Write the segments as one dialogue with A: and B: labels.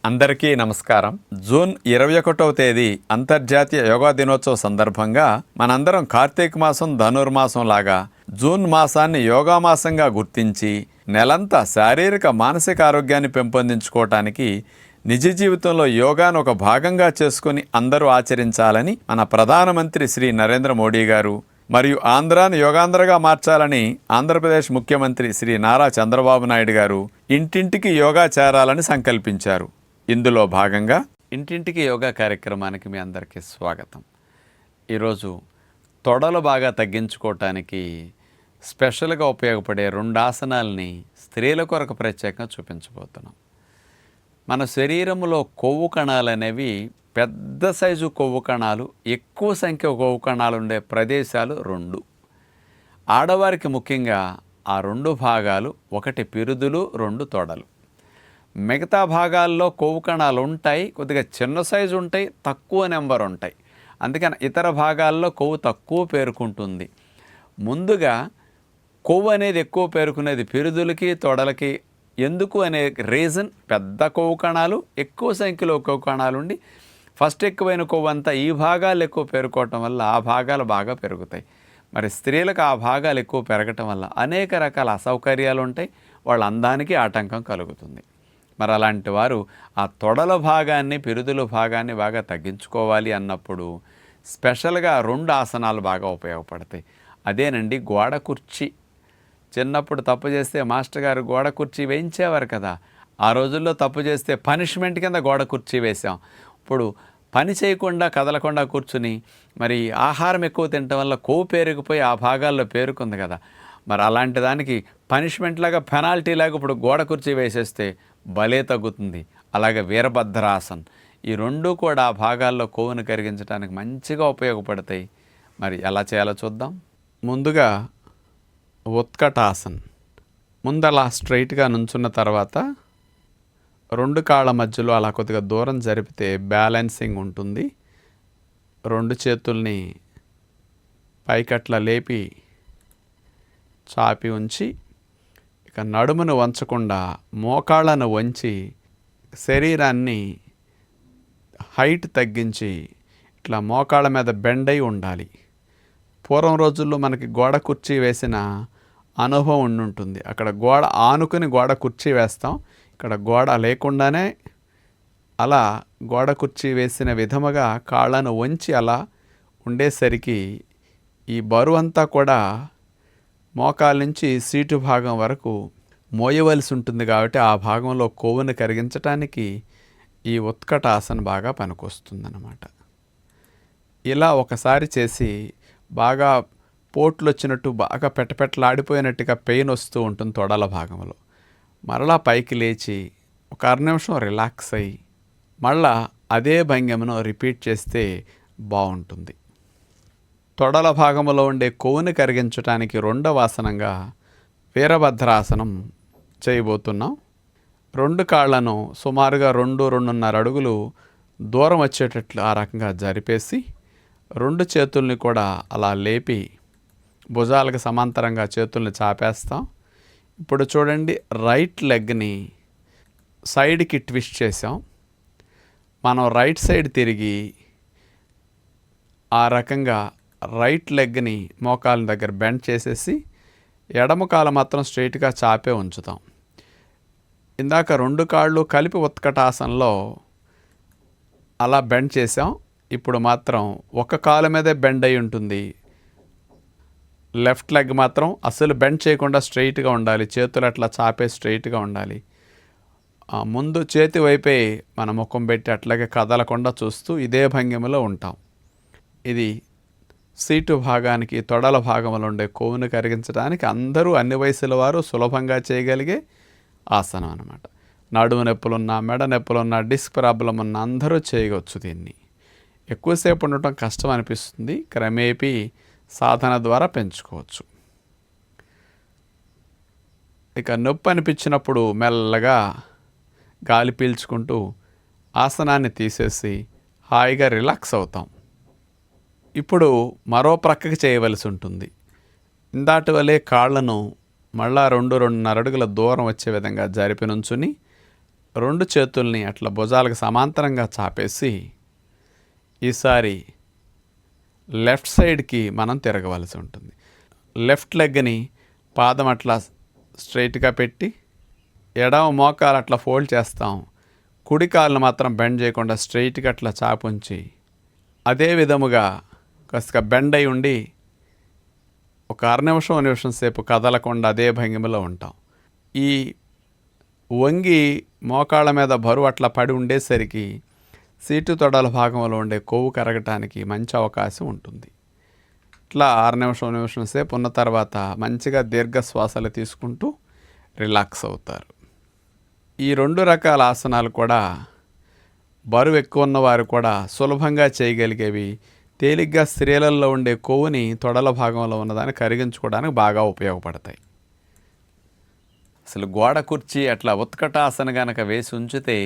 A: అందరికీ నమస్కారం. జూన్ 21వ తేదీ అంతర్జాతీయ యోగా దినోత్సవ సందర్భంగా మనందరం కార్తీక మాసం ధనుర్మాసం లాగా జూన్ మాసాన్ని యోగా మాసంగా గుర్తించి నెలంతా శారీరక మానసిక ఆరోగ్యాన్ని పెంపొందించుకోవటానికి నిజ జీవితంలో యోగాను ఒక భాగంగా చేసుకుని అందరూ ఆచరించాలని మన ప్రధానమంత్రి శ్రీ నరేంద్ర మోడీ గారు మరియు ఆంధ్రాను యోగాంధ్రగా మార్చాలని ఆంధ్రప్రదేశ్ ముఖ్యమంత్రి శ్రీ నారా చంద్రబాబు నాయుడు గారు ఇంటింటికి యోగా చేరాలని సంకల్పించారు. ఇందులో భాగంగా ఇంటింటికి యోగా కార్యక్రమానికి మీ అందరికీ స్వాగతం. ఈరోజు తొడలు బాగా తగ్గించుకోవటానికి స్పెషల్గా ఉపయోగపడే 2 ఆసనాలని స్త్రీల కొరకు ప్రత్యేకంగా చూపించబోతున్నాం. మన శరీరంలో కొవ్వు కణాలు అనేవి పెద్ద సైజు కొవ్వు కణాలు, ఎక్కువ సంఖ్య కొవ్వు కణాలు ఉండే ప్రదేశాలు 2. ఆడవారికి ముఖ్యంగా ఆ 2 భాగాలు, ఒకటి పిరుదులు, 2 తొడలు. మిగతా భాగాల్లో కొవ్వు కణాలు ఉంటాయి, కొద్దిగా చిన్న సైజు ఉంటాయి, తక్కువ నెంబర్ ఉంటాయి. అందుకని ఇతర భాగాల్లో కొవ్వు తక్కువ పేరుకుంటుంది. ముందుగా కొవ్వు అనేది ఎక్కువ పేరుకునేది పిరుదులకి, తొడలకి. ఎందుకు అనే రీజన్, పెద్ద కొవ్వు కణాలు, ఎక్కువ సంఖ్యలో కొవ్వు కణాలు ఉండి ఫస్ట్ ఎక్కువైన కొవ్వు అంతా ఈ భాగాలు ఎక్కువ పేరుకోవటం వల్ల ఆ భాగాలు బాగా పెరుగుతాయి. మరి స్త్రీలకు ఆ భాగాలు ఎక్కువ పెరగటం వల్ల అనేక రకాల అసౌకర్యాలు ఉంటాయి, వాళ్ళ అందానికి ఆటంకం కలుగుతుంది. మరి అలాంటి వారు ఆ తొడల భాగాన్ని, పిరుదుల భాగాన్ని బాగా తగ్గించుకోవాలి అన్నప్పుడు స్పెషల్గా 2 ఆసనాలు బాగా ఉపయోగపడతాయి. అదేనండి గోడ కుర్చీ. చిన్నప్పుడు తప్పు చేస్తే మాస్టర్ గారు గోడ కుర్చీ వేయించేవారు కదా. ఆ రోజుల్లో తప్పు చేస్తే పనిష్మెంట్ కింద గోడ కుర్చీ వేసాం. ఇప్పుడు పని చేయకుండా కదలకుండా కూర్చుని మరి ఆహారం ఎక్కువ తినటం వల్ల కొవ్వు పేరుకుపోయి ఆ భాగాల్లో పేరుకుంది కదా. మరి అలాంటి దానికి పనిష్మెంట్ లాగా, పెనాల్టీ లాగా ఇప్పుడు గోడ కుర్చీ వేసేస్తే భలే తగ్గుతుంది. అలాగే వీరభద్రాసన్. ఈ 2 కూడా ఆ భాగాల్లో కొవ్వును కరిగించడానికి మంచిగా ఉపయోగపడతాయి. మరి ఎలా చేయాలో చూద్దాం. ముందుగా ఉత్కటాసన్. ముందలా స్ట్రైట్గా నుంచున్న తర్వాత 2 కాళ్ళ మధ్యలో అలా కొద్దిగా దూరం జరిపితే బ్యాలెన్సింగ్ ఉంటుంది. 2 చేతుల్ని పైకట్లా లేపి చాపి ఉంచి, ఇక నడుమును వంచకుండా మోకాళ్ళను వంచి శరీరాన్ని హైట్ తగ్గించి ఇట్లా మోకాళ్ళ మీద బెండ్ అయి ఉండాలి. పూర్వం రోజుల్లో మనకి గోడ కుర్చీ వేసిన అనుభవం ఉండుంటుంది. అక్కడ గోడ ఆనుకుని గోడ కుర్చీ వేస్తాం, ఇక్కడ గోడ లేకుండానే అలా గోడ కుర్చీ వేసిన విధముగా కాళ్ళను వంచి అలా ఉండేసరికి ఈ బరువంతా కూడా మోకాల నుంచి సీటు భాగం వరకు మోయవలసి ఉంటుంది. కాబట్టి ఆ భాగంలో కొవ్వును కరిగించటానికి ఈ ఉత్కటాసన బాగా పనికొస్తుందన్నమాట. ఇలా ఒకసారి చేసి బాగా పోట్లు వచ్చినట్టు, బాగా పెటపెటలాడిపోయినట్టుగా పెయిన్ వస్తూ ఉంటుంది తొడల భాగంలో. మరలా పైకి లేచి ఒక 1/2 నిమిషం రిలాక్స్ అయ్యి మళ్ళా అదే భంగిమను రిపీట్ చేస్తే బాగుంటుంది. తొడల భాగంలో ఉండే కొవ్వుని కరిగించడానికి 2వ ఆసనంగా వీరభద్రాసనం చేయబోతున్నాం. 2 కాళ్ళను సుమారుగా 2-2.5 అడుగులు దూరం వచ్చేటట్లు ఆ రకంగా జరిపేసి 2 చేతుల్ని కూడా అలా లేపి భుజాలకు సమాంతరంగా చేతుల్ని చాపేస్తాం. ఇప్పుడు చూడండి, రైట్ లెగ్ని సైడ్కి ట్విస్ట్ చేసాం. మనం రైట్ సైడ్ తిరిగి ఆ రకంగా రైట్ లెగ్ని మోకాల దగ్గర బెండ్ చేసేసి ఎడమ కాలు మాత్రం స్ట్రైట్గా చాపే ఉంచుతాం. ఇందాక 2 కాళ్ళు కలిపి ఉత్కటాసనలో అలా బెండ్ చేసాం. ఇప్పుడు మాత్రం ఒక కాలు మీదే బెండ్ అయి ఉంటుంది. లెఫ్ట్ లెగ్ మాత్రం అసలు బెండ్ చేయకుండా స్ట్రైట్గా ఉండాలి. చేతులు అట్లా చాపే స్ట్రైట్గా ఉండాలి. ముందు చేతి వైపే మన ముఖం పెట్టి అట్లాగే కదలకుండా చూస్తూ ఇదే భంగిమలో ఉంటాం. ఇది సీటు భాగానికి, తొడల భాగంలో ఉండే కొవ్వును కరిగించడానికి అందరూ, అన్ని వయసుల వారు సులభంగా చేయగలిగే ఆసనం అన్నమాట. నడుము నొప్పులున్నా, మెడ నొప్పులున్నా, డిస్క్ ప్రాబ్లం ఉన్న అందరూ చేయవచ్చు. దీన్ని ఎక్కువసేపు ఉండటం కష్టం అనిపిస్తుంది, క్రమేపీ సాధన ద్వారా పెంచుకోవచ్చు. ఇక నొప్పి అనిపించినప్పుడు మెల్లగా గాలి పీల్చుకుంటూ ఆసనాన్ని తీసేసి హాయిగా రిలాక్స్ అవుతాం. ఇప్పుడు మరో ప్రక్కకి చేయవలసి ఉంటుంది. ఇందాటి వలె కాళ్ళను మళ్ళా 2-2.5 అడుగుల దూరం వచ్చే విధంగా జరిపి నుంచుని 2 చేతుల్ని అట్లా భుజాలకు సమాంతరంగా చాపేసి ఈసారి లెఫ్ట్ సైడ్కి మనం తిరగవలసి ఉంటుంది. లెఫ్ట్ లెగ్ని పాదం అట్లా స్ట్రైట్గా పెట్టి ఎడమ మోకాలు అట్లా ఫోల్డ్ చేస్తాం. కుడి కాళ్ళను మాత్రం బెండ్ చేయకుండా స్ట్రైట్గా అట్లా చాపుంచి అదే విధముగా కాస్త బెండ్ అయి ఉండి ఒక నిమిషం సేపు కదలకుండా అదే భంగిమలో ఉంటాం. ఈ వంగి మోకాళ్ళ మీద బరువు అట్లా పడి ఉండేసరికి సీటు తొడల భాగంలో ఉండే కొవ్వు కరగటానికి మంచి అవకాశం ఉంటుంది. ఇట్లా నిమిషం సేపు ఉన్న తర్వాత మంచిగా దీర్ఘ శ్వాసలు తీసుకుంటూ రిలాక్స్ అవుతారు. ఈ 2 రకాల ఆసనాలు కూడా బరువు ఎక్కువ ఉన్నవారు కూడా సులభంగా చేయగలిగేవి. తేలిగ్గా స్త్రీలలో ఉండే కొవ్వుని తొడల భాగంలో ఉన్నదాన్ని కరిగించుకోవడానికి బాగా ఉపయోగపడతాయి. అసలు గోడ కుర్చీ అట్లా ఉత్కటాసన గనక వేసి ఉంచితే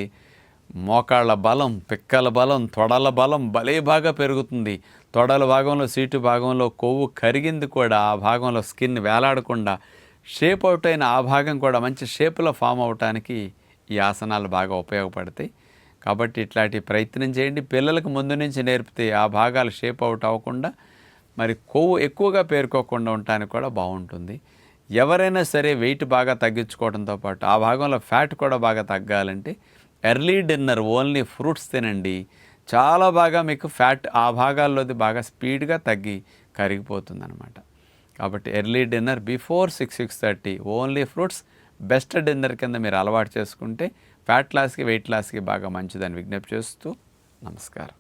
A: మోకాళ్ళ బలం, పిక్కల బలం, తొడల బలం భలే బాగా పెరుగుతుంది. తొడల భాగంలో సీటు భాగంలో కొవ్వు కరిగింది కూడా ఆ భాగంలో స్కిన్ వేలాడకుండా షేప్ అవుట్ అయిన ఆ భాగం కూడా మంచి షేపులో ఫామ్ అవటానికి ఈ ఆసనాలు బాగా ఉపయోగపడతాయి. కాబట్టి ఇట్లాంటి ప్రయత్నం చేయండి. పిల్లలకు ముందు నుంచి నేర్పితే ఆ భాగాలు షేప్ అవుట్ అవ్వకుండా మరి కొవ్వు ఎక్కువగా పేరుకోకుండా ఉండటానికి కూడా బాగుంటుంది. ఎవరైనా సరే వెయిట్ బాగా తగ్గించుకోవడంతో పాటు ఆ భాగంలో ఫ్యాట్ కూడా బాగా తగ్గాలంటే ఎర్లీ డిన్నర్ ఓన్లీ ఫ్రూట్స్ తినండి. చాలా బాగా మీకు ఫ్యాట్ ఆ భాగాల్లోది బాగా స్పీడ్గా తగ్గి కరిగిపోతుంది అనమాట. కాబట్టి early dinner before 6-6:30 only fruits best dinner కింద మీరు అలవాటు చేసుకుంటే ఫ్యాట్ లాస్కి వెయిట్ లాస్కి బాగా మంచిదని విజ్ఞప్తి చేస్తూ నమస్కారం.